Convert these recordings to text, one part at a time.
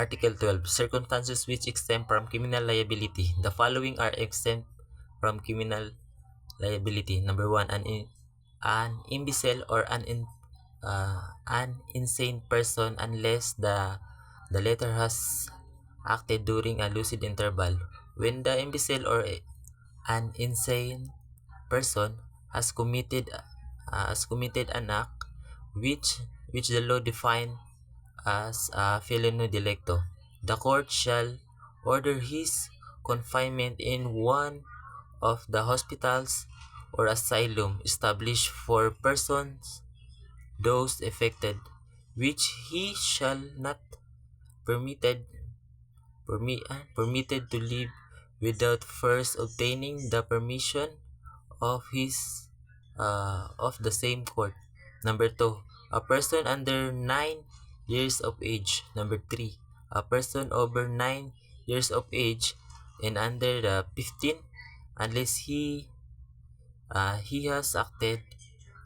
Article 12. Circumstances which exempt from criminal liability. The following are exempt from criminal liability. Number 1, an imbecile or an insane person unless the latter has acted during a lucid interval. When the imbecile or an insane person has committed an act which the law define as a felino delicto, the court shall order his confinement in one of the hospitals or asylum established for persons those affected, which he shall not permitted permitted to leave without first obtaining the permission of the same court. Number 2, a person under 9 years of age. Number 3, a person over 9 years of age and under the 15, unless he has acted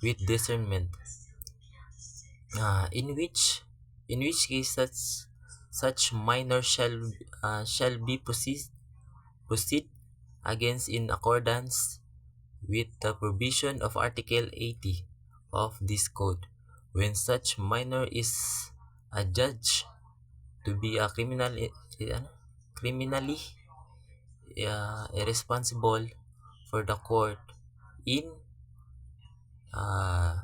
with discernment, in which case such minor shall be proceed against in accordance with the provision of Article 80 of this code. When such minor is adjudged to be a criminally irresponsible for the court in uh,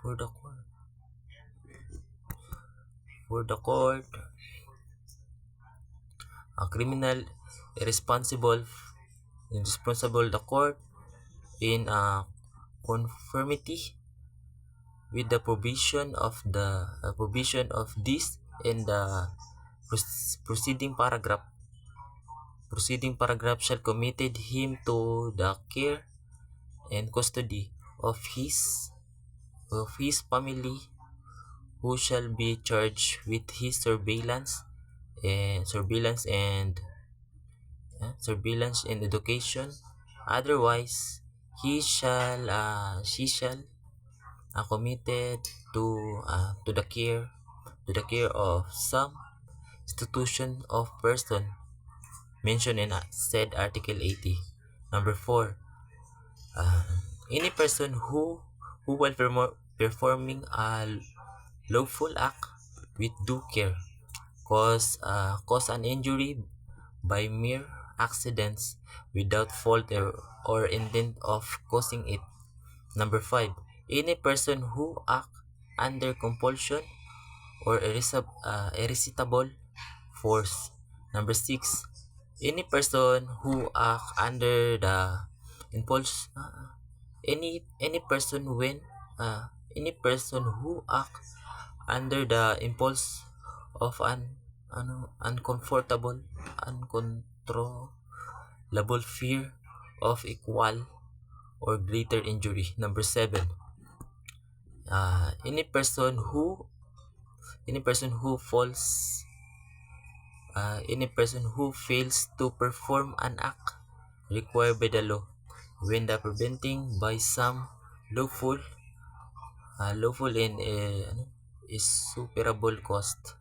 for the court for the court a criminal irresponsible the court in conformity with the provision of this and the preceding paragraph shall committed him to the care and custody of his family, who shall be charged with his surveillance and education. Otherwise, she shall committed to the care of some institution of person mentioned in said Article 80. Number 4, uh, any person who while performing a lawful act with due care cause an injury by mere accidents without fault or intent of causing it. Number 5, any person who act under compulsion or irresistible force. Number 6, any person who act under the impulse any person who act under the impulse of an uncontrollable fear of equal or greater injury. Number 7, any person who fails to perform an act required by the law when the preventing by some lawful and insuperable cost.